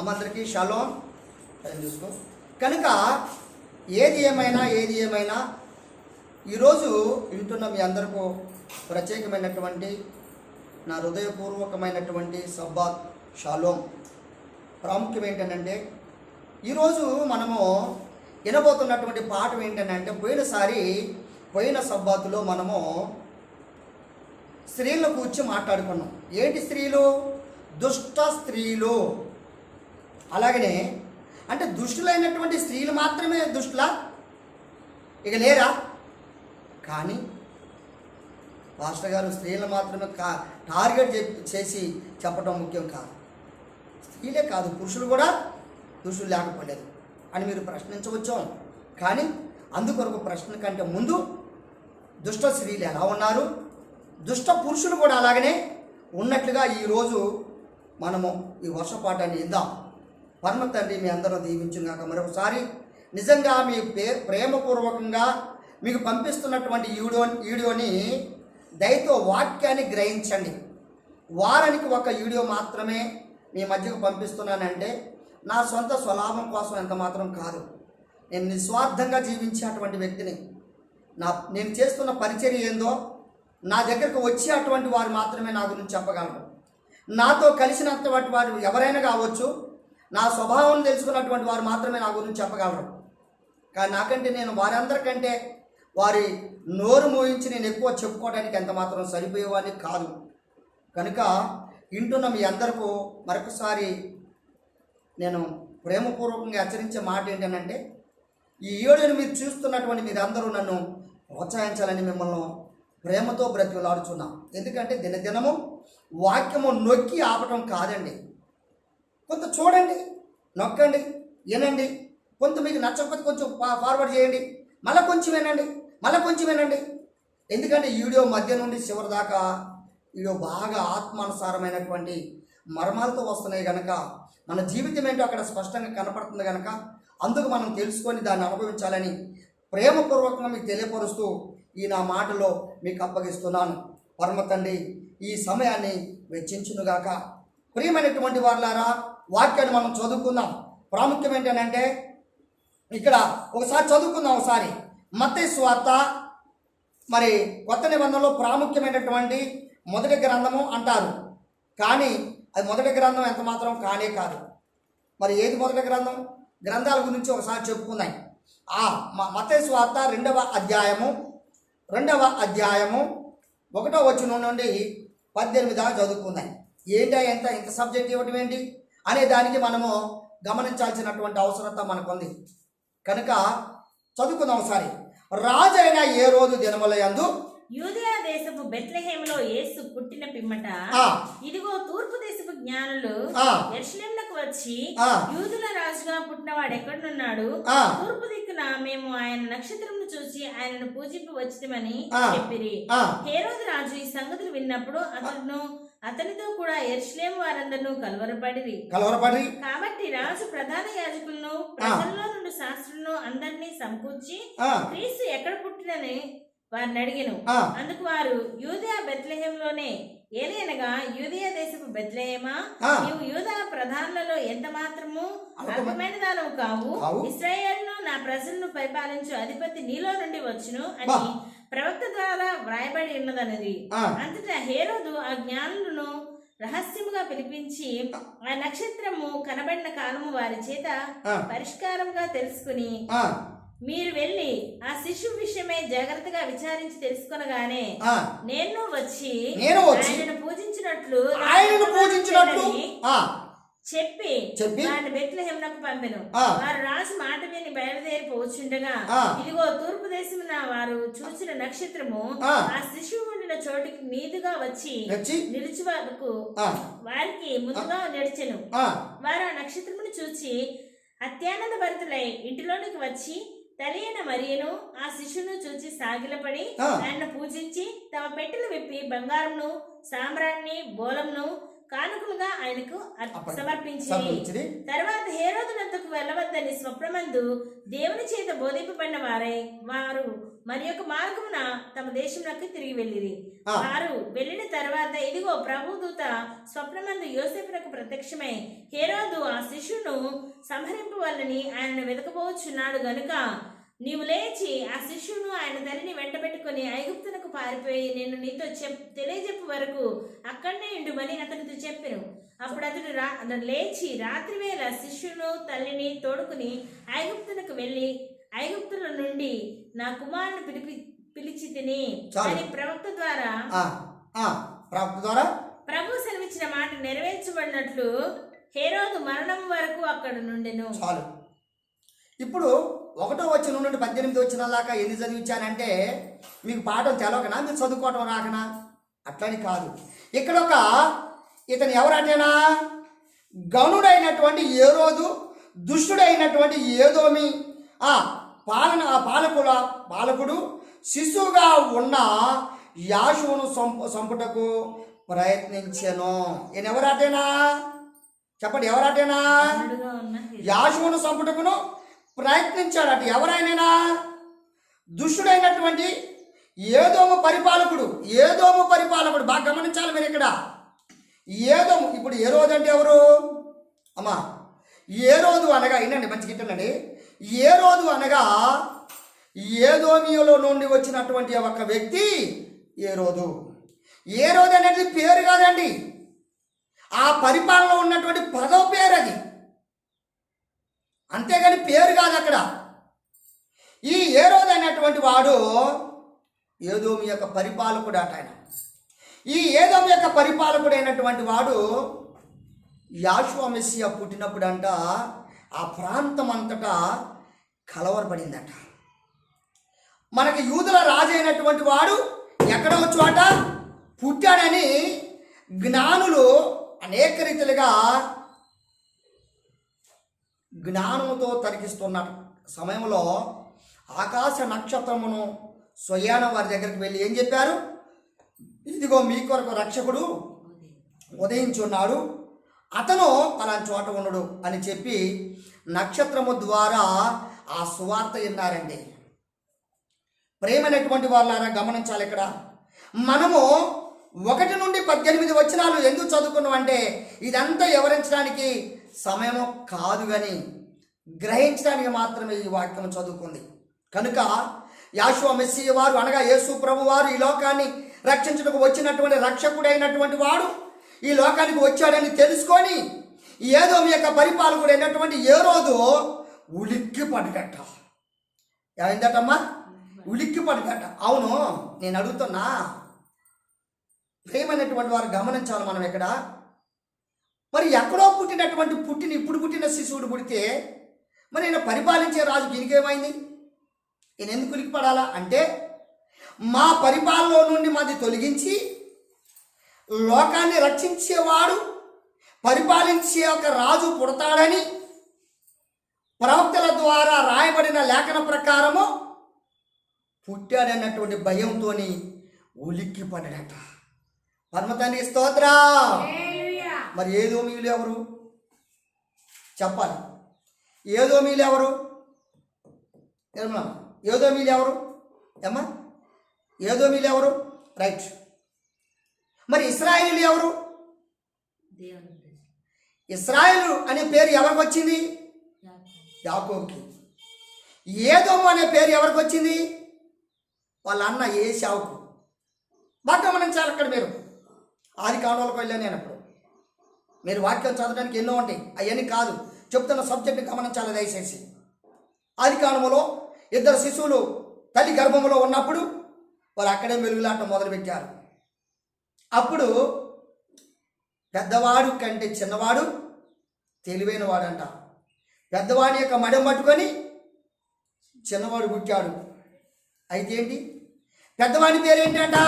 అందరికీ షాలోమ్ చూసుకో. కనుక ఏది ఏమైనా ఈరోజు వింటున్న మీ అందరికీ ప్రత్యేకమైనటువంటి నా హృదయపూర్వకమైనటువంటి సబ్బాత్ షాలోమ్. ప్రాముఖ్యం ఏంటంటే ఈరోజు మనము వినబోతున్నటువంటి పాఠం ఏంటంటే పోయిన సబ్బాతులో మనము స్త్రీలను కూర్చి మాట్లాడుకున్నాం. ఏంటి స్త్రీలు? దుష్ట స్త్రీలు. అలాగనే అంటే దుష్టులైనటువంటి స్త్రీలు మాత్రమే దుష్టులా? ఇక లేరా? కానీ పాస్టర్ గారు స్త్రీలు మాత్రమే టార్గెట్ చేసి చెప్పడం ముఖ్యం కాదు. స్త్రీలే కాదు, పురుషులు కూడా దుష్టులు లేకపోలేదు అని మీరు ప్రశ్నించవచ్చు. కానీ అందుకొరకు ప్రశ్న కంటే ముందు దుష్ట స్త్రీలు ఎలా ఉన్నారు, దుష్ట పురుషులు కూడా అలాగనే ఉన్నట్లుగా ఈరోజు మనము ఈ వర్షపాఠాన్ని ఇద్దాం. పరమ తండ్రి మీ అందరూ దీవించుగాక. మరొకసారి నిజంగా మీ ప్రేమపూర్వకంగా మీకు పంపిస్తున్నటువంటి వీడియోని దయతో వాక్యాన్ని గ్రహించండి. వారానికి ఒక వీడియో మాత్రమే మీ మధ్యకు పంపిస్తున్నానంటే నా సొంత స్వలాభం కోసం ఎంత మాత్రం కాదు. నేను నిస్వార్థంగా జీవించేటువంటి వ్యక్తిని. నేను చేస్తున్న పరిచర్య ఏందో నా దగ్గరకు వచ్చే అటువంటి వారు మాత్రమే నా గురించి చెప్పగలరు. నాతో కలిసినటువంటి వారు ఎవరైనా కావచ్చు, నా స్వభావం తెలుసుకున్నటువంటి వారు మాత్రమే నా గురించి చెప్పగలరు. కానీ నాకంటే నేను వారందరికంటే వారి నోరు మోయించి నేను ఎక్కువ చెప్పుకోవడానికి ఎంత మాత్రం సరిపోయేవాడిని కాదు. కనుక వింటున్న మీ అందరికీ మరొకసారి నేను ప్రేమపూర్వకంగా హెచ్చరించే మాట ఏంటంటే ఈ వీడియోని మీరు చూస్తున్నటువంటి మీరందరూ నన్ను ప్రోత్సహించాలని మిమ్మల్ని ప్రేమతో బ్రతిలాడుచున్నాం. ఎందుకంటే దినదినము వాక్యము నొక్కి ఆపటం కాదండి. కొంత చూడండి, నొక్కండి, వినండి. కొంత మీకు నచ్చకపోతే కొంచెం ఫార్వర్డ్ చేయండి, మళ్ళీ కొంచెం వినండి. ఎందుకంటే ఈ వీడియో మధ్య నుండి చివరి దాకా వీడియో బాగా ఆత్మానుసారమైనటువంటి మర్మాలతో వస్తున్నాయి కనుక మన జీవితం ఏంటో అక్కడ స్పష్టంగా కనపడుతుంది కనుక అందుకు మనం తెలుసుకొని దాన్ని అనుభవించాలని ప్రేమపూర్వకంగా మీకు తెలియపరుస్తూ ఈ నా మాటలో మీకు అప్పగిస్తున్నాను. పరమ తండ్రి ఈ సమయాన్ని వెచ్చించునుగాక. ప్రియమైనటువంటి వారులారా, వాక్యాన్ని మనం చదువుకుందాం. ప్రాముఖ్యం ఏంటంటే ఇక్కడ ఒకసారి చదువుకుందాం. ఒకసారి మత్తయి సువార్త, మరి కొత్త నిబంధనలో ప్రాముఖ్యమైనటువంటి మొదటి గ్రంథము అంటారు. కానీ అది మొదటి గ్రంథం ఎంత మాత్రం కానే కాదు. మరి ఏది మొదటి గ్రంథం? గ్రంథాల గురించి ఒకసారి చెప్పుకుందాం. మత్తయి సువార్త 2వ అధ్యాయము 1వ వచనం నుండి 18 దాకా చదువుకుందాం. ఇంత సబ్జెక్ట్ ఇవ్వటం ఏంటి అనే దానికి మనము గమనించాల్సినటువంటి అవసరత మనకుంది. కనుక చదువుకుందాం ఒకసారి. రాజైన హేరోదు దినములయందు యూదయ దేశపు బెత్లెహేములో యేసు పుట్టిన పిమ్మట ఇదిగో తూర్పు దేశపు జ్ఞానులు యెరూషలేమునకు వచ్చి యూదుల రాజుగా పుట్టినవాడు ఎక్కడున్నాడు, తూర్పు దిక్కున మేము ఆయన నక్షత్రమును చూసి ఆయనను పూజింప వచ్చితమని చెప్పిరి. హేరోదు రాజు ఈ సంగతులు విన్నప్పుడు అతనితో కూడా యెరూషలేము వారందరూ కలవరపడిరి. కాబట్టి రాజు ప్రధాన యాజకులను ప్రజల్లో నుండి శాస్త్రులను అందరినీ సమకూర్చి క్రీస్తు ఎక్కడ పుట్టినని వారిని అడిగెను. అందుకు వారు యూదయ బెత్లెహేములోనే, ఏలయనగా యూదయ దేశపు బెత్లెహేమా, నీవు యూదా ప్రధానులలో ఎంత మాత్రము అల్పమైన దానవు కావు, ఇశ్రాయేలును నా ప్రజలను పరిపాలించు అధిపతి నీలో నుండి వచ్చును అని ప్రవక్త ద్వారా వ్రాయబడి ఉన్నదన్నది. అంతటా హేరోదు ఆ జ్ఞానులను రహస్యముగా పిలిపించి ఆ నక్షత్రము కనబడిన కాలము వారి చేత పరిష్కారంగా తెలుసుకుని, మీరు వెళ్ళి ఆ శిశువు విషయమై జాగ్రత్తగా విచారించి తెలుసుకొనగానే నేను వచ్చి ఆయనను పూజించినట్లు చెప్పి వారిని బెత్లెహేమునకు పంపెను. వారు రాజు మాట విని బయలుదేరి పోచుండగా ఇదిగో తూర్పు దేశమున వారు చూసిన నక్షత్రము ఆ శిశువు ఉండిన చోటికి మీదుగా వచ్చి నిలిచి వారికి ముందుగా నడిచెను. వారు ఆ నక్షత్రమును చూచి అత్యానంద భరితులై ఇంటిలోనికి వచ్చి తల్లి అయిన మరియను ఆ శిశువును చూచి సాగిలపడి ఆయన్ను పూజించి తమ పెట్టెలు విప్పి బంగారంను, సాంబ్రాన్ని, బోలంను కానుకలుగా ఆయనకు సమర్పించి తర్వాత హేరోదునొద్దకు వెళ్ళవద్దని స్వప్నమందు దేవుని చేత బోధింపబడిన వారు మరి యొక్క మార్గమున తమ దేశంలోకి తిరిగి వెళ్ళిరి. వారు వెళ్ళిన తర్వాత ఇదిగో ప్రభుదూత స్వప్నమందు యోసేపునకు ప్రత్యక్షమై హేరోదు ఆ శిశువు శిష్యును సంహరింపవల్లని ఆయనను వెతకబోచున్నాడు గనుక నీవు లేచి ఆ శిష్యును ఆయన తల్లిని వెంట పెట్టుకుని ఐగుప్తునకు పారిపోయి నేను నీతో తెలియజెప్పు వరకు అక్కడనే ఉండుమని అతనితో చెప్పెను. అప్పుడు అతడు లేచి రాత్రివేళ శిష్యును తల్లిని తోడుకుని ఐగుప్తునకు వెళ్ళి ఐగుప్తుల నుండి నా కుమారుని పిలిచి తిని అని ప్రవక్త ద్వారా ప్రభు సెలవిచ్చిన మాట నెరవేర్చబడినట్లు హేరోదు మరణం వరకు అక్కడ నుండెను. చాలు. ఇప్పుడు 1వ వచనం నుండి 18 వచనాల దాకా ఎందుకు చదివించానంటే మీకు పాఠం తెలవకనా, మీరు చదువుకోవటం రాకనా? అట్లని కాదు. ఇక్కడ ఇతను ఎవరంటేనా గనుడైనటువంటి హేరోదు, దుష్టుడైనటువంటి ఏదోమి పాలకుడు శిశువుగా ఉన్న యాషువును సంపుటకు ప్రయత్నించెను. ఈయన ఎవరాటేనా చెప్పండి, ఎవరాటేనా? యాషువును సంపుటకును ప్రయత్నించాడట. ఎవరైనా దుష్టుడైనటువంటి ఏదోము పరిపాలకుడు బాగా గమనించాలి మీరు ఇక్కడ. ఏదోము, ఇప్పుడు హేరోదు అంటే ఎవరు అమ్మా? హేరోదు అనగా వినండి, మంచి గిట్టండి. హేరోదు అనగా ఏదోమియలో నుండి వచ్చినటువంటి ఒక వ్యక్తి హేరోదు. హేరోదు అనేది పేరు కాదండి, ఆ పరిపాలనలో ఉన్నటువంటి పదవ పేరు అది, అంతేగాని పేరు కాదు అక్కడ. ఈ హేరోదు అనేటువంటి వాడు ఏదోము యొక్క పరిపాలకుడు అట. ఆయన ఈ ఏదోము యొక్క పరిపాలకుడు అయినటువంటి వాడు యాషువ మెస్సియా పుట్టినప్పుడు అంట ఆ ప్రాంతం అంతటా కలవరపడిందట. మనకి యూదుల రాజు అయినటువంటి వాడు ఎక్కడో చోట పుట్టాడని జ్ఞానులు అనేక రీతిలుగా జ్ఞానముతో తరికిస్తున్న సమయంలో ఆకాశ నక్షత్రమును స్వయాన వారి దగ్గరికి వెళ్ళి ఏం చెప్పారు? ఇదిగో మీ కొరకు రక్షకుడు ఉదయించున్నాడు, అతను అలాంటి చోట ఉండడు అని చెప్పి నక్షత్రము ద్వారా ఆ సువార్త విన్నారండి. ప్రేమైనటువంటి వాళ్ళారా గమనించాలి. ఇక్కడ మనము 1 నుండి 18 వచనాలు ఎందుకు చదువుకున్నాం అంటే ఇదంతా వివరించడానికి సమయము కాదు, కానీ గ్రహించడానికి మాత్రమే ఈ వాక్యం చదువుకుంది. కనుక యాషువ మెస్సియా వారు అనగా యేసు ప్రభు వారు ఈ లోకాన్ని రక్షించుటకు వచ్చినటువంటి రక్షకుడైనటువంటి వాడు ఈ లోకానికి వచ్చాడని తెలుసుకొని ఏదోము యొక్క పరిపాలకుడు అయినటువంటి హేరోదు ఉలిక్కి పడిగట్ట. ఏమైందటమ్మా? ఉలిక్కి పడిగట్ట. అవును, నేను అడుగుతున్నా, ప్రేమైనటువంటి వారు గమనించాలి. మనం ఇక్కడ మరి ఎక్కడో పుట్టిన ఇప్పుడు పుట్టిన శిశువుడు పుడితే మరి ఈయన పరిపాలించే రాజుకి ఈయనకేమైంది? ఈయన ఎందుకు ఉలిక్కి పడాలా అంటే మా పరిపాలనలో నుండి మాది తొలగించి లోకాన్ని రక్షించేవాడు పరిపాలించే ఒక రాజు పుడతాడని ప్రవక్తల ద్వారా రాయబడిన లేఖన ప్రకారము పుట్టాడన్నటువంటి భయంతో ఉలిక్కి పడ్డాడట. పరమతానికి స్తోత్రం. మరి ఏదోమీయులు ఎవరు చెప్పాలి? ఏదోమీయులు ఎవరు? ఏదోమీయులు ఎవరు ఏమ్మా? ఏదోమీయులు ఎవరు? రైట్. మరి ఇశ్రాయేలు ఎవరు? ఇశ్రాయేలు అనే పేరు ఎవరికి వచ్చింది? యాకోబుకి. ఏదోము అనే పేరు ఎవరికి వచ్చింది? వాళ్ళ అన్న ఏశావుకు. బాగా గమనించాలి. అక్కడ మీరు ఆది కాండంలోకి వెళ్ళాను నేను. అప్పుడు మీరు వాక్యం చదవడానికి ఎన్నో ఉంటాయి, అవన్నీ కాదు చెప్తున్న సబ్జెక్ట్ని గమనించాలి దయచేసి. ఆది కాండంలో 2 శిశువులు తల్లి గర్భంలో ఉన్నప్పుడు వాళ్ళు అక్కడే వెలుగులాట మొదలుపెట్టారు. అప్పుడు పెద్దవాడు కంటే చిన్నవాడు తెలివైన వాడంట. పెద్దవాడి యొక్క మడం పట్టుకొని చిన్నవాడు పుట్టాడు. అయితే ఏంటి? పెద్దవాడి పేరు ఏంటంట?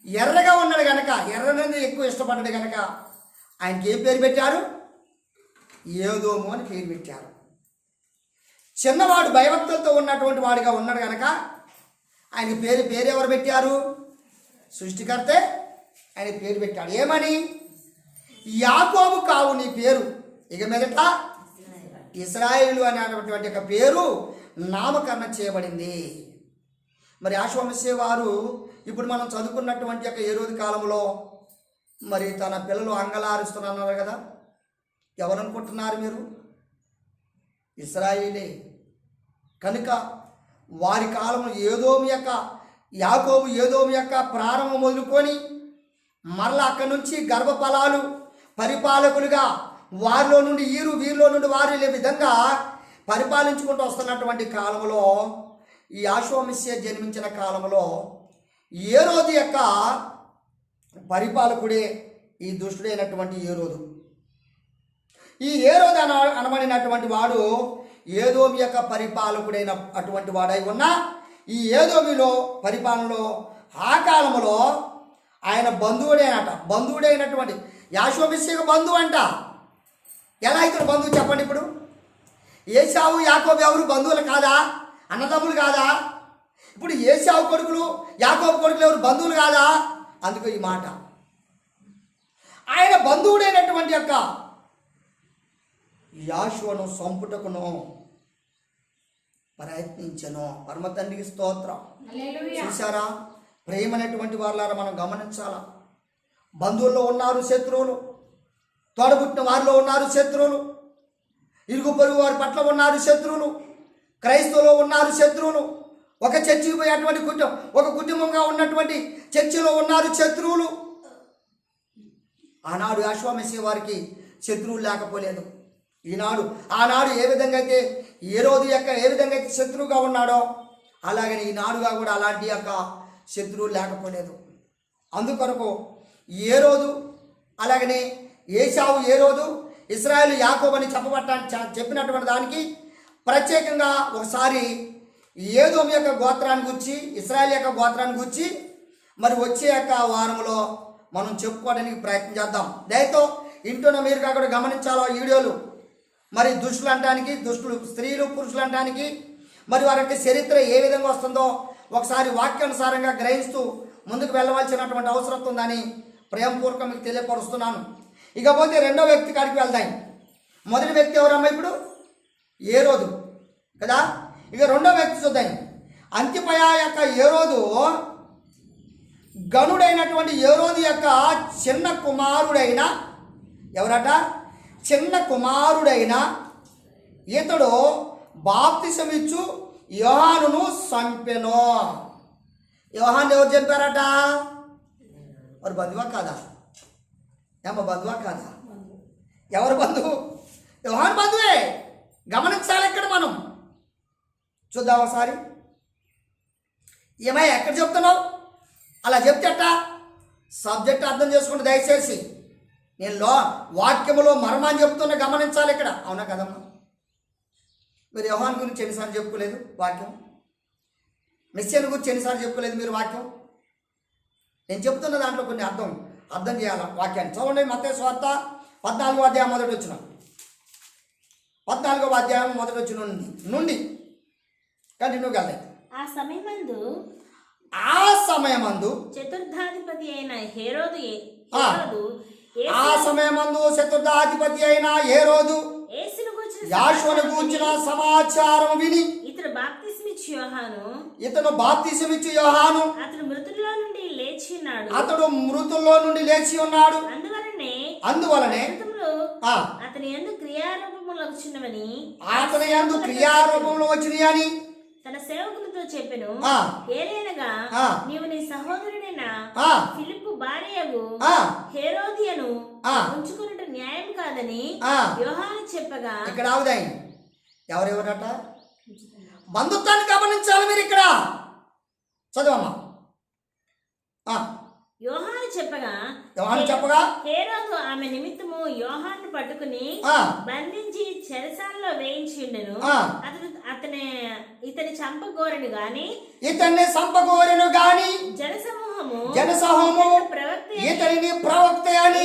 ఎర్రగా ఉన్నాడు కనుక, ఎర్రనని ఎక్కువ ఇష్టపడ్డాడు కనుక ఆయనకి ఏం పేరు పెట్టారు? ఏదోము అని పేరు పెట్టారు. చిన్నవాడు భయభక్తులతో ఉన్నటువంటి వాడిగా ఉన్నాడు కనుక ఆయనకి పేరు ఎవరు పెట్టారు? సృష్టికర్తే ఆయన పేరు పెట్టాడు. ఏమని? యాకోబు కావు నీ పేరు, ఇక మీదట ఇశ్రాయేలు అనేటువంటి ఒక పేరు నామకరణం చేయబడింది. మరి యాషువ మెస్సియా వారు ఇప్పుడు మనం చదువుకున్నటువంటి యొక్క హేరోదు కాలంలో మరి తన పిల్లలు అంగలారుస్తున్నారు కదా. ఎవరనుకుంటున్నారు మీరు? ఇశ్రాయేలే. కనుక వారి కాలంలో యాకోబు ఏదోము యొక్క ప్రారంభం మొదలుకొని మరలా అక్కడి నుంచి గర్భఫలాలు పరిపాలకులుగా వారిలో నుండి వీరిలో నుండి వారు విధంగా పరిపాలించుకుంటూ వస్తున్నటువంటి కాలంలో ఈ యాషోమిస్య జన్మించిన కాలంలో హేరోదు యొక్క పరిపాలకుడే ఈ దుష్టుడైనటువంటి హేరోదు. ఈ హేరోదు అనబడినటువంటి వాడు ఏదోమి యొక్క పరిపాలకుడైన అటువంటి వాడై ఉన్న ఈ ఏదోమిలో పరిపాలనలో ఆ కాలంలో ఆయన బంధువుడైనటువంటి యాషోమిస్యకు బంధువు అంట. ఎలా ఇతను బంధువు చెప్పండి? ఇప్పుడు ఏశావు యాకోబు ఎవరు బంధువులు కాదా? అన్నదమ్ములు కాదా? ఇప్పుడు ఏశావు కొడుకులు యాకోబు కొడుకులు ఎవరు బంధువులు కాదా? అందుకు ఈ మాట. ఆయన బంధువుడైనటువంటి యొక్క యాషువను సంపుటకును ప్రయత్నించను. పరమ తండ్రికి స్తోత్రం. చూసారా? ప్రేమనేటువంటి వాళ్ళారా మనం గమనించాలా. బంధువుల్లో ఉన్నారు శత్రువులు, తోడబుట్టిన వారిలో ఉన్నారు శత్రువులు, ఇరుగు పొరుగు వారి పట్ల ఉన్నారు శత్రువులు, క్రైస్తవులో ఉన్నారు శత్రువులు, ఒక చర్చికి పోయేటువంటి ఒక కుటుంబంగా ఉన్నటువంటి చర్చిలో ఉన్నారు శత్రువులు. ఆనాడు యాషోమిస్య వారికి శత్రువులు లేకపోలేదు. ఆనాడు ఏ విధంగా అయితే హేరోదు యొక్క ఏ విధంగా అయితే శత్రువుగా ఉన్నాడో అలాగని ఈనాడుగా కూడా అలాంటి యొక్క శత్రువులు లేకపోలేదు. అందుకొరకు హేరోదు అలాగనే ఏశావు హేరోదు ఇశ్రాయేలు యాకోబు అని చెప్పినటువంటి దానికి ప్రత్యేకంగా ఒకసారి ఏదోము యొక్క గోత్రాన్ని గురించి ఇశ్రాయేలు యొక్క గోత్రాన్ని గురించి మరి వచ్చే యొక్క వారంలో మనం చెప్పుకోవడానికి ప్రయత్నం చేద్దాం. దయతో ఇంటున్న మీరు కాకుండా గమనించాలో వీడియోలు. మరి దుష్టులు స్త్రీలు పురుషులు అనడానికి మరి వారి యొక్క చరిత్ర ఏ విధంగా వస్తుందో ఒకసారి వాక్యానుసారంగా గ్రహిస్తూ ముందుకు వెళ్ళవలసినటువంటి అవసరం ఉందని ప్రేమపూర్వకం మీకు తెలియపరుస్తున్నాను. ఇకపోతే రెండో వ్యక్తి కాడికి వెళ్దాం. మొదటి వ్యక్తి ఎవరమ్మా? ఇప్పుడు హేరోదు కదా. ఇక రెండో వ్యక్తి చూద్దాం. అంతిపయ యొక్క హేరోదు గనుడైనటువంటి హేరోదు యొక్క చిన్న కుమారుడైన ఎవరట? చిన్న కుమారుడైన ఇతడు బాప్తిసమిచ్చు యోహానును చంపెను. యోహాను ఎవరు చంపారట? మరి బంధువా కాదా? బంధువా కాదా? ఎవరు బంధువు? యోహాను బంధువే. గమనించాలి ఇక్కడ మనం. చూద్దాం ఒకసారి. ఏమై ఎక్కడ చెప్తున్నావు? అలా చెప్తేట సబ్జెక్ట్ అర్థం చేసుకుంటే దయచేసి. నేను వాక్యములో మర్మాన్ని చెప్తున్నా, గమనించాలి ఇక్కడ. అవునా కదమ్మా? మీరు యోహాను గురించి ఎన్నిసార్లు చెప్పుకోలేదు వాక్యం? మెస్సియాను గురించి ఎన్నిసార్లు చెప్పుకోలేదు మీరు వాక్యం? నేను చెప్తున్న దాంట్లో కొన్ని అర్థం చేయాలి వాక్యాన్ని. చూడండి, మత్తయి సువార్త 14వ అధ్యాయం మొదటి వచనం. 14వ అధ్యాయం మొదటి వచనం నుండి కంటిన్యూగా వెళ్దాం. ఆ సమయమందు చతుర్థాధిపతి అయిన హేరోదు యాషోను గూర్చిన సమాచారం విని ఇతను బాప్తిసమిచ్చు యోహాను అతడు మృతుల్లో నుండి లేచి ఉన్నాడు. అందువలనే అతని యందు క్రియారూపంలో వచ్చినాయని తన సేవకులతో చెప్పెను. ఏలైనగా నీవు నీ సహోదరుడైన ఫిలిప్పు భార్యగు హేరోదియను ఉంచుకున్నట్టు న్యాయం కాదని యోహాను చెప్పగా. ఇక్కడ ఆవుదాయి ఎవరెవరట? బంధుత్వాన్ని గమనించాలి మీరు ఇక్కడ. చదవమ్మా. యోహాను చెప్పగా హేరోదు ఆమె నిమిత్తము యోహాను పట్టుకుని బంధించి చెరసాలలో వేయించిండెను. ఇతన్ని చంపగోరెను గాని జనసమూహము ఇతనిని ప్రవక్త అని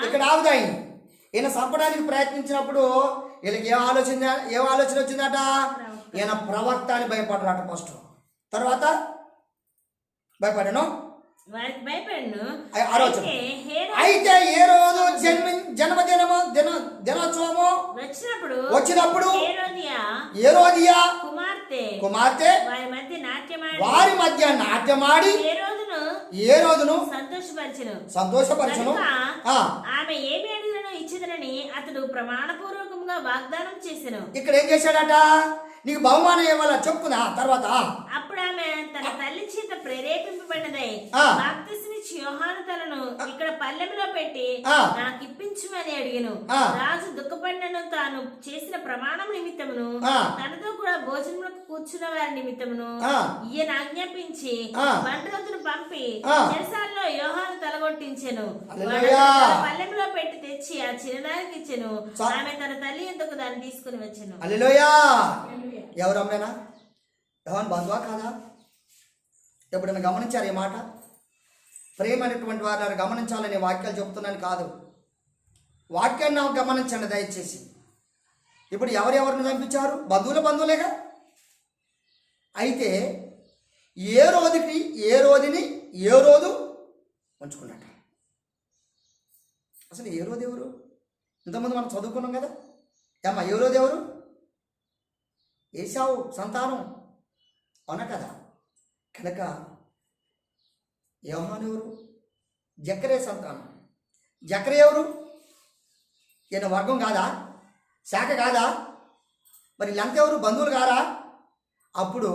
ఇక్కడ ఆవుదాయి. ఈయన చంపడానికి ప్రయత్నించినప్పుడు వీళ్ళకి ఏం ఆలోచన వచ్చిందట? ఈయన ప్రవక్త అని భయపడ్డాట ఫస్ట్. తర్వాత భయపడాను. అయితే ఏ రోజు దినోత్సవము వచ్చినప్పుడు హేరోదియా కుమార్తె వారి మధ్య నాట్యమాడి ఏ రోజును సంతోషపరచును. ఆమె ఏమి అడిగినను ఇచ్చిదనని అతడు ప్రమాణపూర్వకంగా వాగ్దానం చేసెను. ఇక్కడ ఏం చేశాడట? నీకు బహుమానం ఇవ్వాల చెప్పుకున్నా తర్వాత. అప్పుడు ఆమె తన తల్లి చేత ప్రేరేపింపబడినదై బాప్తిస్మిచ్చి యోహాను తలను ఇక్కడ పల్లెంలో పెట్టి నాకు ఇప్పించుమని అడిగెను. రాజు దుఃఖపడినను తాను చేసిన ప్రమాణం నిమిత్తమును తనతో కూడా భోజనములకు కూర్చున్న వారి నిమిత్తమును ఈయన ఆజ్ఞాపించి బండ్రోతును పంపి చెరసాలలో యోహాను తలగొట్టించెను. పల్లెంలో పెట్టి తెచ్చి ఆ చిన్నదానికి ఇచ్చెను. ఆమె తన తల్లి ఎందుకు దాన్ని తీసుకుని వచ్చెను. ఎవరమ్మేనా? యోహాను బంధువా కాదా? ఎప్పుడైనా గమనించారు ఈ మాట? ప్రేమ అనేటువంటి వారు గమనించాలని వాక్యాలు చెబుతున్నాను కాదు, వాక్యాన్ని గమనించండి దయచేసి. ఇప్పుడు ఎవరెవరిని చంపించారు? బంధువులేగా. అయితే ఏ రోజుని ఉంచుకున్నట్ట. అసలు ఏ రోజు ఎవరు? ఇంతకుముందు మనం చదువుకున్నాం కదా. ఏమ్మా ఏ రోజు ఎవరు? ఏశావు సంతానం, అవునా కదా? కనుక యోహాను ఎవరు? జకర్యా సంతానం. జకర్యా ఎవరు? ఈయన వర్గం కాదా? శాఖ కాదా? మరి వీళ్ళంతా ఎవరు? బంధువులు కారా? అప్పుడు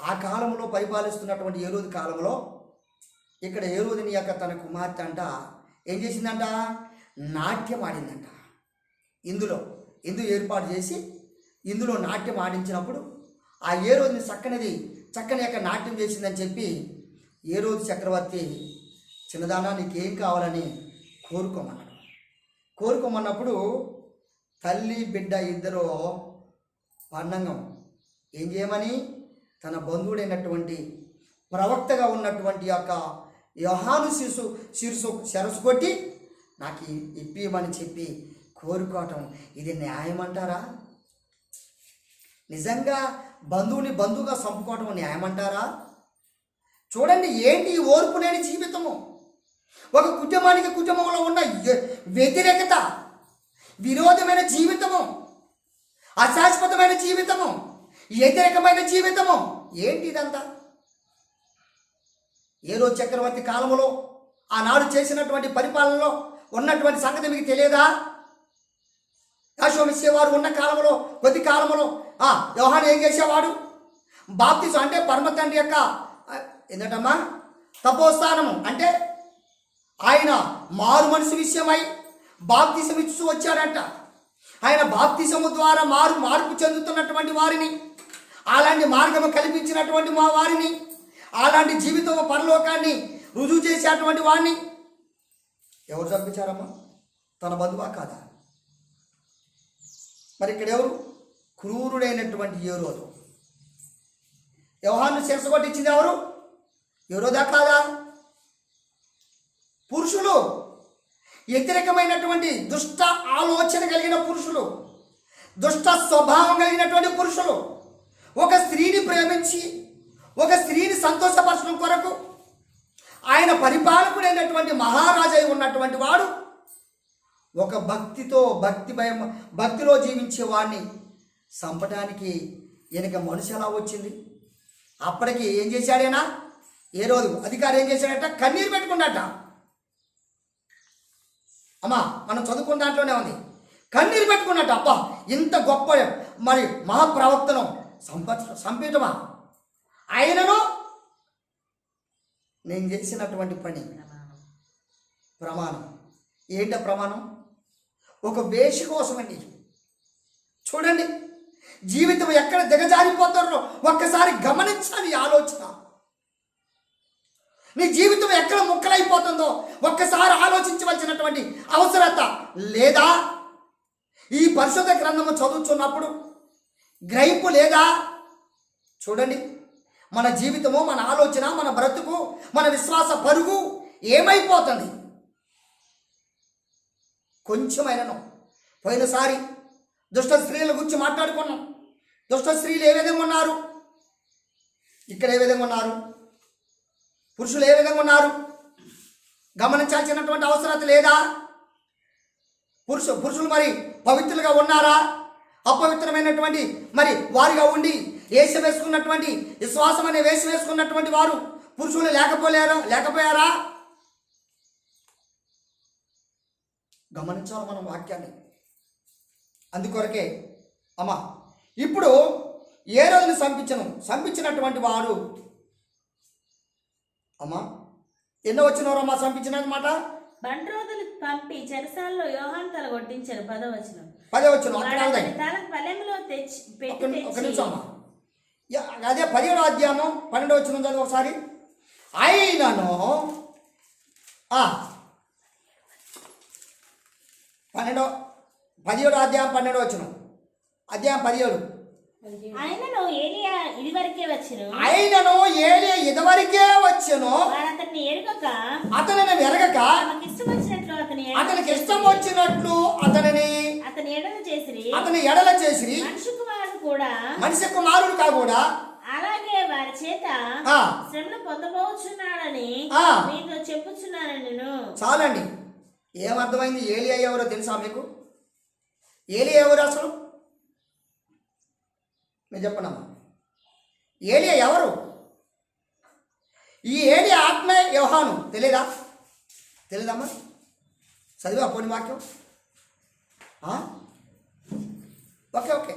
ఆ కాలంలో పరిపాలిస్తున్నటువంటి ఏరోదు కాలంలో ఇక్కడ ఏరోదుని యొక్క తన కుమార్తె అంట ఏం చేసిందంట? నాట్యం ఆడిందంట. ఇందు ఏర్పాటు చేసి ఇందులో నాట్యం ఆడించినప్పుడు ఆ ఏరోదుని చక్కని యొక్క నాట్యం చేసిందని చెప్పి ఏరోదు చక్రవర్తి చిన్నదానా నీకేం కావాలని కోరుకోమన్నప్పుడు తల్లి బిడ్డ ఇద్దరు పన్నంగం ఏం చేయమని తన బంధువుడైనటువంటి ప్రవక్తగా ఉన్నటువంటి యొక్క యోహాను శిరసు కొట్టి నాకు ఇప్పియమని చెప్పి కోరుకోవటం ఇది న్యాయం అంటారా? నిజంగా బంధువుగా చంపుకోవటం న్యాయం అంటారా? చూడండి ఏంటి ఈ ఓర్పు లేని జీవితము. ఒక కుటుంబంలో ఉన్న వ్యతిరేకత, విరోధమైన జీవితము, అశాశ్వతమైన జీవితము, వ్యతిరేకమైన జీవితము. ఏంటి ఇదంతా? ఏరోదు చక్రవర్తి కాలంలో ఆనాడు చేసినటువంటి పరిపాలనలో ఉన్నటువంటి సంగతి మీకు తెలియదా? యెహోషువ ఉన్న కాలంలో కొద్ది కాలంలో యోహాను ఏం చేసేవాడు? బాప్తిసం అంటే పరమ తండ్రి యొక్క ఏంటమ్మా తపోస్థానము అంటే ఆయన మారు మనసు విషయమై బాప్తిసం ఇస్తూ వచ్చాడంట. ఆయన బాప్తిసము ద్వారా మార్పు చెందుతున్నటువంటి వారిని, అలాంటి మార్గము కల్పించినటువంటి మా వారిని, అలాంటి జీవితము పరలోకాన్ని రుజువు చేసేటువంటి వారిని ఎవరు చంపించారమ్మా? తన బంధువా కాదా? మరి ఇక్కడ ఎవరు? క్రూరుడైనటువంటి ఏరోదు. యోహాను శిరసు కొట్టించింది ఎవరు? ఏరోదా కాదా? పురుషులు, వ్యతిరేకమైనటువంటి దుష్ట ఆలోచన కలిగిన పురుషులు, దుష్ట స్వభావం కలిగినటువంటి పురుషులు ఒక స్త్రీని ప్రేమించి ఒక స్త్రీని సంతోషపరచడం కొరకు ఆయన పరిపాలకుడైనటువంటి మహారాజై ఉన్నటువంటి వాడు ఒక భక్తిలో జీవించే వాడిని చంపడానికి ఈయనకి మనసు ఎలా వచ్చింది? అప్పటికి ఏం చేశాడైనా ఏ రోజు అధికారి ఏం చేశాడట? కన్నీరు పెట్టుకున్నట్ట. అమ్మా మనం చదువుకున్న దాంట్లోనే ఉంది. కన్నీరు పెట్టుకున్నట్ట. అబ్బా ఇంత గొప్ప మరి మహాప్రవక్తను సంపీటమా? ఆయనను నేను చేసినటువంటి పని ప్రమాణం ఏంట? ప్రమాణం ఒక వేష కోసమండి. చూడండి జీవితం ఎక్కడ దిగజారిపోతారో ఒక్కసారి గమనించాలి. ఆలోచన నీ జీవితం ఎక్కడ ముక్కలైపోతుందో ఒక్కసారి ఆలోచించవలసినటువంటి అవసరత లేదా? ఈ పరిశుద్ధ గ్రంథము చదువుతున్నప్పుడు గ్రహింపు లేదా? చూడండి మన జీవితము, మన ఆలోచన, మన బ్రతుకు, మన విశ్వాస పరుగు ఏమైపోతుంది? కొంచెమైనను పోయినసారి దుష్ట స్త్రీల గురించి మాట్లాడుకున్నాం. దుష్ట స్త్రీలు ఏ విధంగా ఉన్నారు, ఇక్కడ ఏ విధంగా ఉన్నారు, పురుషులు ఏ విధంగా ఉన్నారు గమనించాల్సినటువంటి అవసరం లేదా? పురుషులు మరి పవిత్రులుగా ఉన్నారా? అపవిత్రమైనటువంటి మరి వారిగా ఉండి వేషం వేసుకున్నటువంటి విశ్వాసం అనే వేషం వేసుకున్నటువంటి వారు పురుషులు లేకపోయారా? గమనించాలి మనం వాక్యాన్ని. అందుకొరకే అమ్మా ఇప్పుడు ఏ రోజుని సంపించినటువంటి వారు అమ్మా ఎన్నో వచ్చినవారమ్మా సంపించిన మాట? బంట్రోతులు పంపి చెరసాల్లో యోహాను తల కొట్టించారు. 10వ వచనం. అదే 17వ అధ్యాయం 12వ వచనం చదువు ఒకసారి. ఆయనను 17వ అధ్యాయం 12వ వచనం. అధ్యాయం 17. ఆయనను ఏలియా ఇదివరకే వచ్చెను అతనిని ఎరగక అతనికి ఇష్టం వచ్చినట్లు అతని ఎడల చేసిరి. మనిషి కుమారుడు కూడా అలాగే వారి చేత శ్రమను పొందబోచున్నాడని మీతో చెప్పుచున్నాను నేను. చాలండి. ఏమర్థమైంది? ఏలియా ఎవరో తెలుసా మీకు? ఏలియా ఎవరు అసలు? నేను చెప్పనమ్మా. ఏలియా ఎవరు? ఈ ఏలియా ఆత్మ యోహాను. తెలీదమ్మా? చదివా పోని వాక్యం? ఓకే.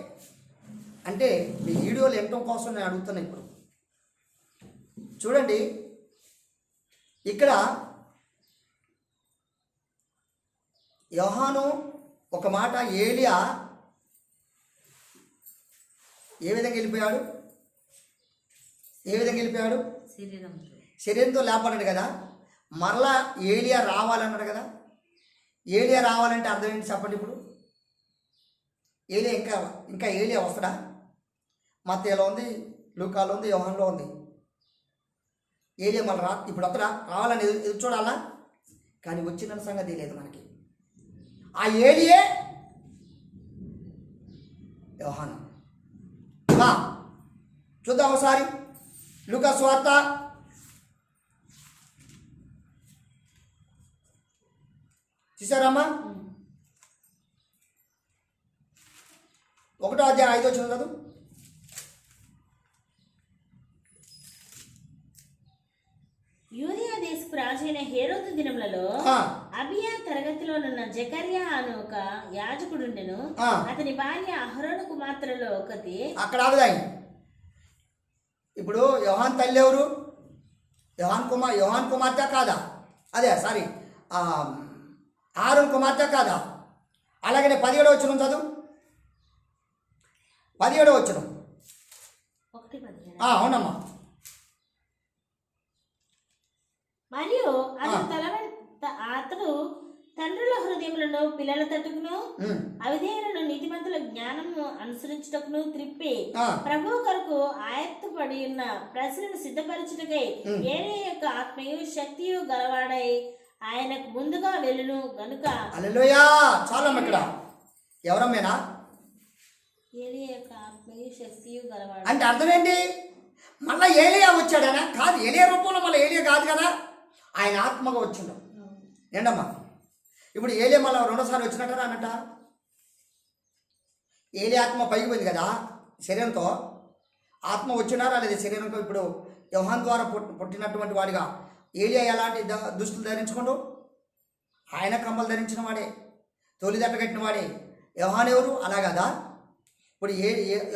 అంటే మీ వీడియోలు ఎంటం కోసం నేను అడుగుతున్నా. ఇప్పుడు చూడండి, ఇక్కడ యోహాను ఒక మాట, ఏలియా ఏ విధంగా వెళ్ళిపోయాడు? శరీరంతో లేపన్నాడు కదా. మరలా ఏలియా రావాలన్నాడు కదా. ఏలియా రావాలంటే అర్థం ఏంటి చెప్పండి? ఇప్పుడు ఏలియా ఇంకా ఏలియా వస్తాడా? మత్తయిలో ఉంది, లూకాలో ఉంది, యోహానులో ఉంది. ఏలియా మళ్ళీ ఇప్పుడు వస్తాడా? రావాలని ఎదురు చూడాలా? కానీ వచ్చిన సంగతి లేదు మనకి. ఆ ఏలియే యోహాను. చూద్దాం ఒకసారి లూకా సువార్త 1వ అధ్యాయం 5వ వచనం చదువు. యూదయ దేశపు రాజైన హేరోదు దినములలో అబియా తరగతిలోనున్న జకర్యా అను ఒక యాజకుడుండెను. అతని భార్య అహరోను కుమార్తెలలో ఒకటి. అక్కడ ఆగుదాయి. ఇప్పుడు యోహాన్ తల్లి ఎవరు? యోహాన్ కుమార్తె కాదా? సారీ, ఆరోన్ కుమార్తె కాదా? అలాగనే 17వ వచనం చదువు. 17వ వచనం. అవునమ్మా. మరియు అతడు తండ్రుల హృదయములను పిల్లల తట్టుకును అవిధేయులను నీతిమంతుల జ్ఞానము అనుసరించుటకును త్రిప్పి ప్రభు కొరకు ఆయత్తపడి ఉన్న ప్రజలను సిద్ధపరచుటకై ఏలియా యొక్క ఆత్మయు శక్తియు గలవాడై ఆయనకు ముందుగా వెళ్ళును గనుక. హల్లెలూయా. చాలమ్మ. ఇక్కడ ఎవరమ్మేనా? ఏలియా యొక్క ఆత్మయు శక్తియు గలవాడు అంటే అర్థం ఏంటి? మళ్ళా ఏలియా వచ్చాడనా? కాదు. ఏలియా రూపంలో మళ్ళీ ఏలియా కాదు కదా, ఆయన ఆత్మగా వచ్చిండు. ఏంటమ్మా? ఇప్పుడు ఏలియా మళ్ళీ రెండోసారి వచ్చినట్టారా అన్నట్ట? ఏలియా ఆత్మ పైకి పోయింది కదా శరీరంతో. ఆత్మ వచ్చినారా లేదా శరీరంతో? ఇప్పుడు యోహాన్ ద్వారా పుట్టినటువంటి వాడిగా ఏలియా ఎలాంటి దుస్తులు ధరించుకోండు? ఆయన కమ్మలు ధరించిన వాడే, తొలిదట్ట కట్టిన వాడే. యోహాన్ ఎవరు? అలా కాదా? ఇప్పుడు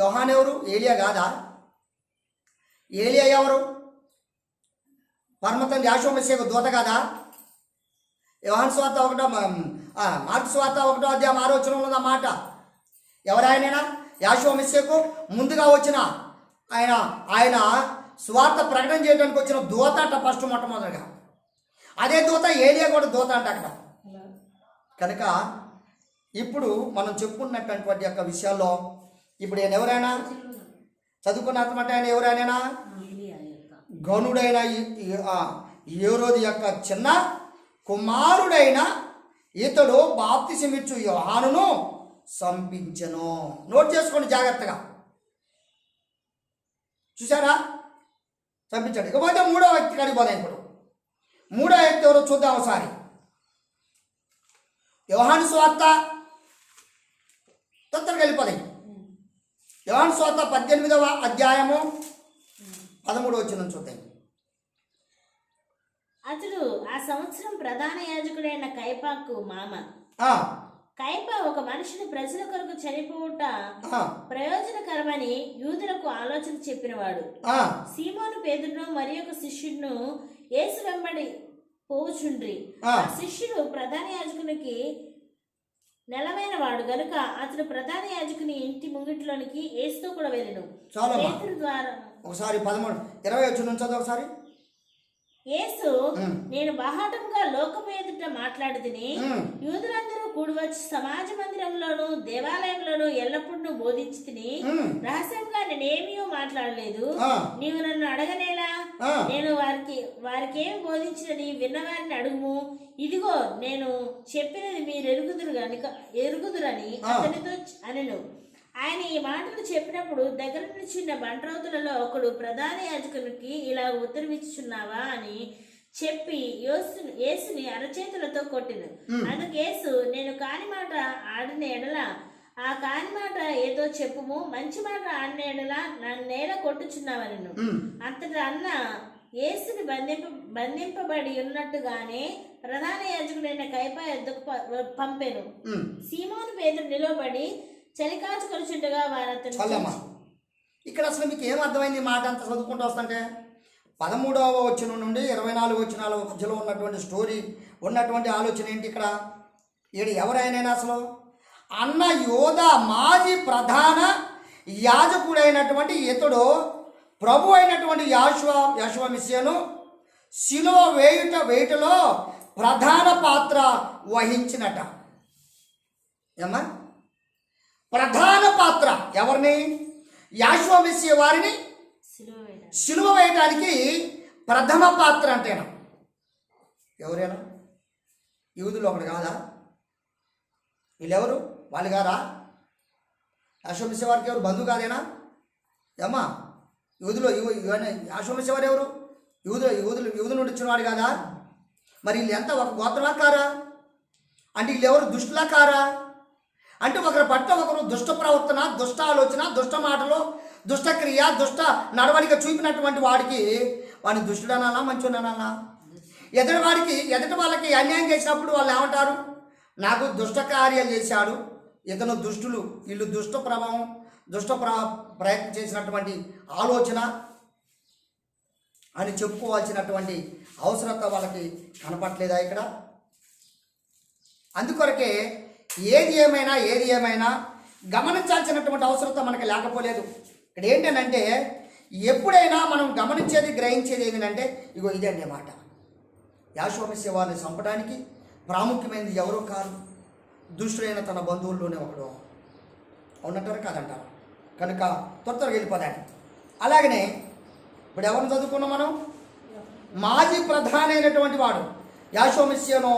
యోహాన్ ఎవరు? ఏలియా కాదా? ఏలియా ఎవరు? పరమతండ్రి యాషోమెస్సీకు దూత కాదా? యోహాను సువార్త 1 మార్కు సువార్త 1వ అధ్యాయం 6వ వచనంలో ఉన్న మాట. ఎవరాయనైనా? యాషోమెస్సీకు ముందుగా వచ్చిన ఆయన సువార్త ప్రకటన చేయడానికి వచ్చిన దూత అంట ఫస్ట్ మొట్టమొదటిగా. అదే దూత ఏలియా కూడా దూత అంట అక్కడ. కనుక ఇప్పుడు మనం చెప్పుకున్నటువంటి యొక్క విషయాల్లో ఇప్పుడు ఆయన ఎవరైనా చదువుకున్న అర్థమంటే ఆయన ఎవరైనా గనుడైన హేరోదు యొక్క చిన్న కుమారుడైన ఇతడు బాప్తిసమిచ్చు యోహానును సంపించెను. నోట్ చేసుకోండి జాగ్రత్తగా. చూసారా? చంపించాడు. ఇకపోతే 3వ వ్యక్తి కాడికి పోదాం. ఇప్పుడు 3వ వ్యక్తి ఎవరో చూద్దాం ఒకసారి. యోహాను సువార్త తొందరగా వెళ్ళిపోదాం. యోహాను సువార్త 18వ అధ్యాయము 13వ వచనం చూద్దాం. అతడు ఆ సంవత్సరం ప్రధాన యాజకుడైన కయపాకు మామ. కయప ఒక మనిషిని ప్రజల కొరకు చనిపోవుట ప్రయోజనకరమని యూదులకు ఆలోచన చెప్పినవాడు. సీమోను పేతురును మరి ఒక శిష్యుడును యేసు వెంబడి పోవుచుండ్రి. ఆ శిష్యుడు ప్రధాన యాజకునికి నెలమైన వాడు గనుక అతడు ప్రధాన యాజకుని ఇంటి ముంగిట్లోనికి యేసుతో కూడా వెళ్ళెను. పేతురు ద్వారా ఒకసారి 13-20 వచనం చదువు ఒకసారి. యేసు, నేను బాహాటంగా లోకము ఎదుట మాట్లాడుతుని యూదులందరూ కూడివచ్చి సమాజ మందిరంలోను దేవాలయంలోను ఎల్లప్పుడూ బోధించి తిని రహస్యంగా నేనేమీ మాట్లాడలేదు. నీవు నన్ను అడగనేలా? నేను వారికేమి బోధించినని విన్నవారిని అడుగుము. ఇదిగో నేను చెప్పినది మీరు ఎరుగుదురని అతనితో అనెను. ఆయన ఈ మాటలు చెప్పినప్పుడు దగ్గర నిలిచిన బంట్రౌతులలో ఒకడు ప్రధాన యాజకునికి ఇలా ఉత్తరమిచ్చుచున్నావా అని చెప్పి యేసుని అరచేతులతో కొట్టెను. అందుకు యేసు, నేను కాని మాట ఆడిన ఎడల ఆ కాని మాట ఏదో చెప్పుము, మంచి మాట ఆడిన ఎడల నన్ను నేల కొట్టుచున్నావనెను. అంతటా అన్న యేసుని బంధింపబడి ఉన్నట్టుగానే ప్రధాన యాజకుడైన కయప యొద్దకు పంపెను. సీమోను పేతురు నిలబడి చలికాచు కొలుచుండగా వారు అతను. ఇక్కడ అసలు మీకు ఏం అర్థమైంది మాట అంతా చదువుకుంటూ వస్తుంటే? 13వ వచనం నుండి 24వ వచనాల మధ్యలో ఉన్నటువంటి స్టోరీ, ఉన్నటువంటి ఆలోచన ఏంటి ఇక్కడ? ఎవరైనా అసలు అన్న యోధ మాజీ ప్రధాన యాజకుడైనటువంటి ఇతడు ప్రభు అయినటువంటి యెషువ మెస్సీయను శిలువ వేయుటలో ప్రధాన పాత్ర వహించినట. ఏమ్మా? ప్రధాన పాత్ర ఎవరిని? యెషువ మెస్సీయ వారిని శిలువ వేయటానికి ప్రథమ పాత్ర అంటేనా? ఎవరైనా యూదులు ఒకడు కాదా? వీళ్ళెవరు? వాళ్ళు గారా? యెషువ మెస్సీయ వారికి ఎవరు బంధువు కాదేనా? ఏమ్మా? యూదులో యెషువ మెస్సీయ వారు ఎవరు? యూదు నుండి వచ్చినవాడు కాదా? మరి వీళ్ళు ఎంత ఒక గోత్రలా కారా? అంటే వీళ్ళు ఎవరు దుష్టులా కారా? అంటే ఒకరి పట్ల ఒకరు దుష్ట ప్రవర్తన, దుష్ట ఆలోచన, దుష్ట మాటలు, దుష్టక్రియ, దుష్ట నడవడిక చూపినటువంటి వాడికి వాడిని దుష్టుడనాలా మంచుడనాలా? ఎదుటి వాళ్ళకి అన్యాయం చేసినప్పుడు వాళ్ళు ఏమంటారు? నాకు దుష్ట కార్యాలు చేశాడు ఇతను, దుష్టులు వీళ్ళు, దుష్ట ప్రభావం, ప్రయత్నం చేసినటువంటి ఆలోచన అని చెప్పుకోవాల్సినటువంటి అవసరత వాళ్ళకి కనపట్లేదా ఇక్కడ? అందుకొరకే ఏది ఏమైనా గమనించాల్సినటువంటి అవసరత మనకి లేకపోలేదు. ఇక్కడ ఏంటంటే ఎప్పుడైనా మనం గమనించేది, గ్రహించేది ఏంటంటే ఇగో ఇదే అన్నమాట. యెషువ మెస్సీయ వారిని చంపడానికి ప్రాముఖ్యమైనది ఎవరో కాదు, దుష్టుడైన తన బంధువుల్లోనే ఒకడు. అవునంటారు కాదంటారు? కనుక త్వరగా వెళ్ళిపోదాన్ని. అలాగనే ఇప్పుడు ఎవరిని చదువుకున్నాం మనం? మాజీ ప్రధాని అయినటువంటి వాడు యెషువ మెస్సీయను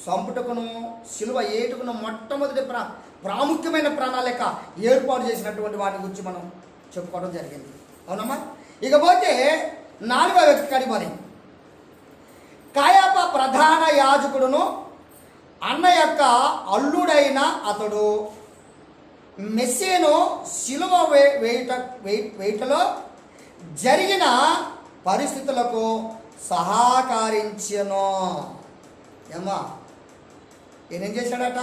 సంపుటకును శిలువ ఏటుకును మొట్టమొదటి ప్రాముఖ్యమైన ప్రణాళిక ఏర్పాటు చేసినటువంటి వాటి గురించి మనం చెప్పుకోవడం జరిగింది. అవునమ్మా? ఇకపోతే 4వ వ్యక్తి కడిపోయి కాయప ప్రధాన యాజకుడును అన్న యొక్క అల్లుడైన అతడు మెస్సీను శిలువ వేయుటలో జరిగిన పరిస్థితులకు సహకరించెను. ఏమ్మా? ఏం చేశాడట?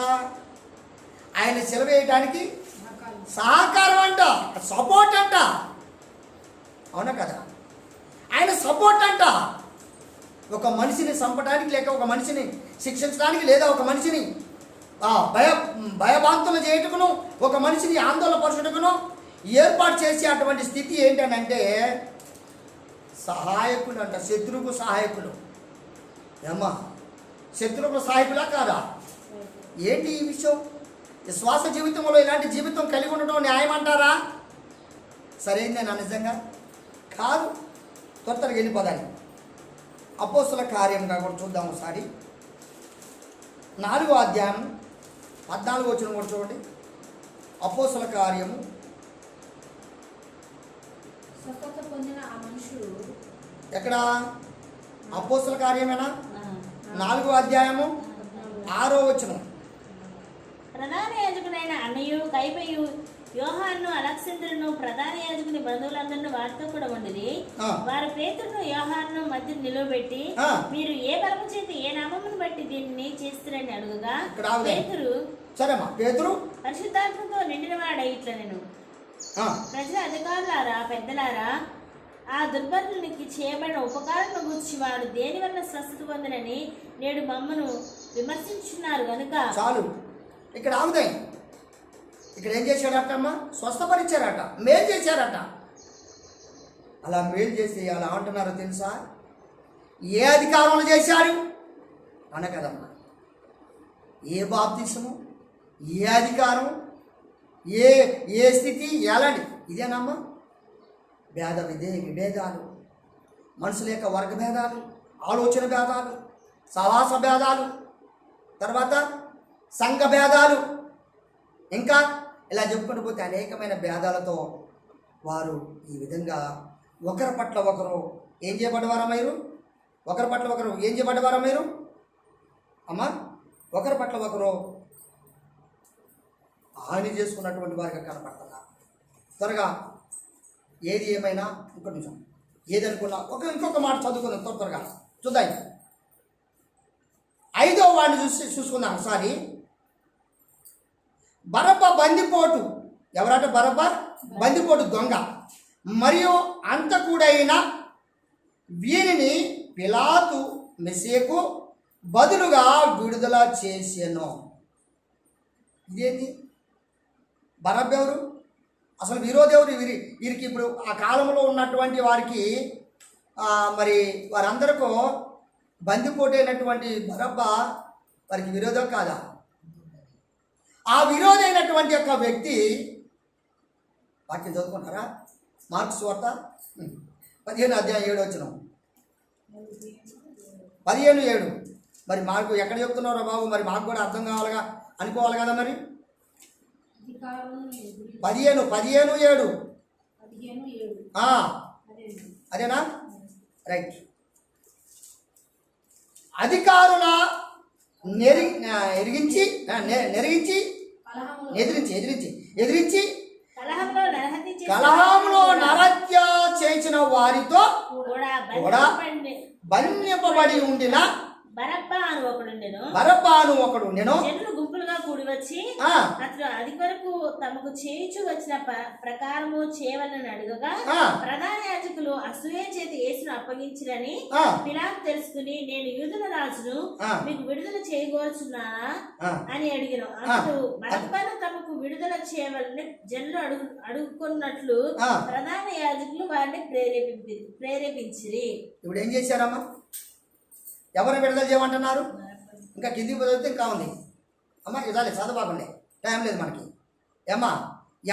ఆయన శిలువ వేయటానికి సహకారం అంట, సపోర్ట్ అంట. అవునా కదా? ఆయన సపోర్ట్ అంట. ఒక మనిషిని చంపడానికి, లేక ఒక మనిషిని శిక్షించడానికి, లేదా ఒక మనిషిని భయభాంతులు చేయటకును, ఒక మనిషిని ఆందోళన పరచుటకును ఏర్పాటు చేసే అటువంటి స్థితి ఏంటనంటే సహాయకులు అంట. శత్రువుకు సహాయకులు. ఏమ్మా? శత్రువుకు సహాయకులా కాదా? ఏంటి ఈ విషయం? విశ్వాస జీవితంలో ఇలాంటి జీవితం కలిగి ఉండటం న్యాయం అంటారా? సరైందేనా? నిజంగా కాదు. త్వరగా వెళ్ళిపోదాన్ని. అపోస్తుల కార్యంగా కూడా చూద్దాం ఒకసారి. 4వ అధ్యాయం 14వ వచనం కూడా చూడండి. అపోస్తుల కార్యము ఎక్కడ? అపోస్తుల కార్యమేనా? 4వ అధ్యాయము 6వ వచనం. ప్రధాన యాజకుడైన అన్నయు కైపయు యోహాను అలెగ్జాండరును ప్రధాన యాజకుని బంధువులందరూ వారితో కూడా ఉండేది. వారు పేతురును యోహాను మధ్య నిలవబెట్టి, మీరు ఏ బలము చేత ఏ నామమును బట్టి దీన్ని చేస్తారని అడుగుగా, పేతురు పరిశుద్ధాత్మతో నిండిన వాడై ఇట్లా నేను ప్రజల అధికారులారా పెద్దలారా, ఆ దుర్బలునికి చేయబడిన ఉపకారం గురించి వారు దేని వల్ల స్వస్థత పొందనని నేడు మమ్మను విమర్శించున్నారు కనుక చాలు. ఇక్కడ ఆగుదాయి. ఇక్కడ ఏం చేశాడట అమ్మా? స్వస్థపరిచారట, మేలు చేశారట. అలా మేలు చేసి అలా అంటున్నారో తెలుసా? ఏ అధికారంలో చేశారు అన కదమ్మా. ఏ బాప్తిసము, ఏ అధికారం, ఏ ఏ స్థితి, ఎలాంటి? ఇదేనమ్మా విభేదాలు, మనుషుల యొక్క వర్గ భేదాలు, ఆలోచన భేదాలు, సహవాస భేదాలు, తర్వాత సంఘ భేదాలు, ఇంకా ఇలా చెప్పుకుంటూ పోతే అనేకమైన భేదాలతో వారు ఈ విధంగా ఒకరి పట్ల ఒకరు ఏం చేయబడ్డవారా మీరు? ఒకరి పట్ల ఒకరు ఏం చేయబడ్డవారా మీరు అమ్మా? ఒకరి పట్ల ఒకరు హాని చేసుకున్నటువంటి వారిగా కనపడుతున్నారు. త్వరగా ఏది ఏమైనా ఇంకో నిమిషం, ఏది అనుకున్నా ఇంకొక మాట చదువుకుందాం త్వరగా చూద్దాం. 5వ వాడిని చూసుకుందాం ఒకసారి. బరబ్బ బందిపోటు. ఎవరట? బరబ్బ బందిపోటు దొంగ మరియు అంతకుడైన వీరిని పిలాతు మెస్సీకు బదులుగా విడుదల చేసెను. ఇదేంటి? బరబ్బ ఎవరు? అసలు విరోధెవరు? వీరికి ఇప్పుడు ఆ కాలంలో ఉన్నటువంటి వారికి మరి వారందరికీ బందిపోటు అయినటువంటి బరబ్బ వారికి విరోధం కాదా? ఆ విరోధైనటువంటి యొక్క వ్యక్తి వాక్యం చదువుకుంటారా? మార్క్స్ వార్త 15:7 15:7. మరి మాకు ఎక్కడ చెప్తున్నారో బాబు, మరి మాకు కూడా అర్థం కావాలిగా, అనుకోవాలి కదా. మరి 15:7 అదేనా? రైట్. అధికారుల ఎదిరించి కలహంలో నరహత్య చేసిన వారితో కూడా బంధింపబడి ఉండిన బరబ్బా అని ఒకడు ఉండెను. జనులు గుంపులుగా కూడి వచ్చి అతడు అది వరకు తమకు చేయించు వచ్చిన ప్రకారము చేయవలని అడుగగా, ప్రధాన యాజకులు అసూయ చేతి యేసును అప్పగించిరని పిలాతు తెలుసుకుని, నేను యూదుల రాజును, మీకు విడుదల చేయగోరుచున్నానా అని అడిగాను. అతడు బరబ్బను తమకు విడుదల చేయవలని జనులు అడుగుకున్నట్లు ప్రధాన యాజకులు వారిని ప్రేరేపించిరి. ఇప్పుడు ఏం చేశారమ్మా? ఎవరిని విడుదల చేయమంటున్నారు? ఇంకా కిందికి చదివితే ఇంకా ఉంది అమ్మ. ఇదాలే చదవకండి, టైం లేదు మనకి. ఏమ్మా,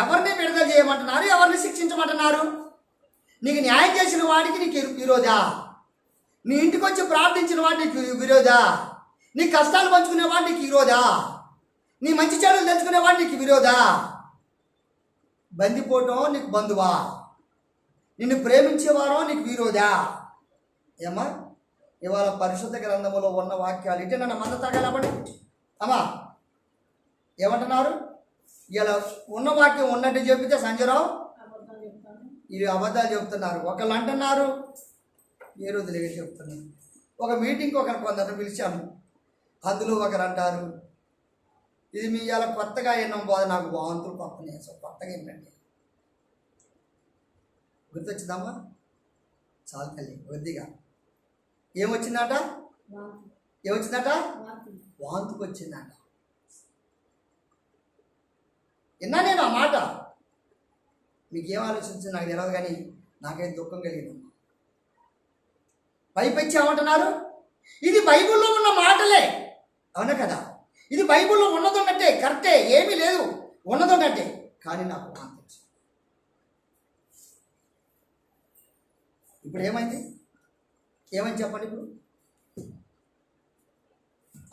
ఎవరిని విడుదల చేయమంటున్నారు? ఎవరిని శిక్షించమంటున్నారు? నీకు న్యాయం చేసిన వాడికి నీకు విరోధా? నీ ఇంటికి వచ్చి ప్రార్థించిన వాడు నీకు విరోధా? నీ కష్టాలు పంచుకునేవాడు నీకు విరోధా? నీ మంచి చెడులు తెలుసుకునేవాడు నీకు విరోధా? బందిపోవటం నీకు బంధువా? నిన్ను ప్రేమించేవారో నీకు విరోధా? ఏమ్మా, ఇవాళ పరిశుద్ధ గ్రంథములో ఉన్న వాక్యాలు ఇటే నన్ను మంద తగలబడి అమ్మా ఏమంటున్నారు? ఇలా ఉన్న వాక్యం ఉన్నట్టు చెప్పితే సంజయరావు ఇవి అబద్ధాలు చెప్తున్నారు. ఒకళ్ళు అంటున్నారు, ఏ రోజులు చెప్తున్నారు. ఒక మీటింగ్కి ఒకరు కొందరు పిలిచాము, అందులో ఒకరు అంటారు, ఇది మీ ఇలా కొత్తగా ఎన్నో బాధ, నాకు వాంతులు కొత్తనే, కొత్తగా ఏంటంటే గుర్తొచ్చిందమ్మా? చాలు తల్లి, కొద్దిగా ఏమొచ్చిందట? వాంతుకు వచ్చిందట. విన్నా నేను ఆ మాట. మీకేం ఆలోచించింది నాకు తెలియదు, కానీ నాకైతే దుఃఖం కలిగింది. పైపెచ్చి ఏమంటున్నారు? ఇది బైబిల్లో ఉన్న మాటలే, అవునా కదా? ఇది బైబిల్లో ఉన్నదన్నట్టే, కరెక్టే, ఏమీ లేదు, ఉన్నదన్నట్టే. కానీ నాకు వాంతి వచ్చింది. ఇప్పుడు ఏమైంది? ఏమని చెప్పండి ఇప్పుడు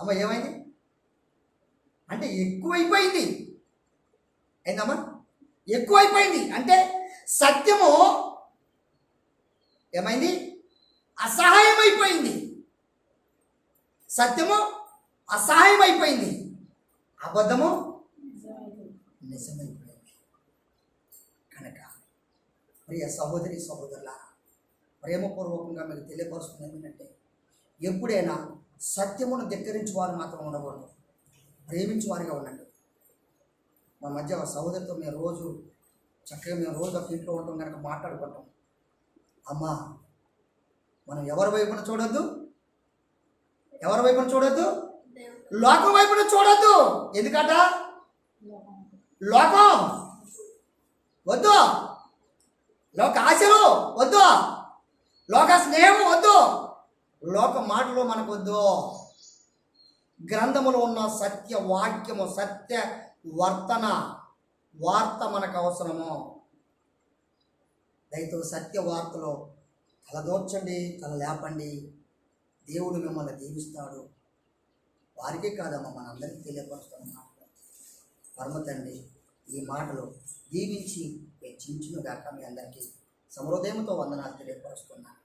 అమ్మ? ఏమైంది అంటే ఎక్కువైపోయింది. అయిందమ్మా? ఎక్కువైపోయింది అంటే సత్యము ఏమైంది? అసహాయమైపోయింది. సత్యము అసహాయం అయిపోయింది, అబద్ధము నిజమైపోయింది. కనుక ప్రియ సహోదరి సహోదరులారా, ప్రేమపూర్వకంగా మీకు తెలియపరుస్తుంది ఏమిటంటే, ఎప్పుడైనా సత్యమును ధిక్కరించి వారు మాత్రం ఉండకూడదు, ప్రేమించి వారిగా ఉండండి. మా మధ్య ఒక సహోదరితో మేము రోజు ఒక ఇంట్లో ఉంటాం కనుక మాట్లాడుకుంటాం. అమ్మా, మనం ఎవరి వైపున చూడొద్దు, లోకం వైపున చూడొద్దు. ఎందుకట? లోకం వద్దు, లోక ఆశలు వద్దు, లోక స్నేహం వద్దు, లోక మాటలు మనకు వద్దు. గ్రంథములో ఉన్న సత్య వాక్యము, సత్య వార్త మనకు అవసరము. దయతో సత్య వార్తలో తలదోర్చండి, తల లేపండి. దేవుడు మిమ్మల్ని దీవిస్తాడు. వారికే కాదమ్మా, మనందరికీ తెలియపరుస్తున్న పరమ తండ్రి ఈ మాటలు దీవించి హెచ్చించునుగాక. మీ అందరికీ సమృదయంతో వందనాలు తెలియపరుస్తున్నాను.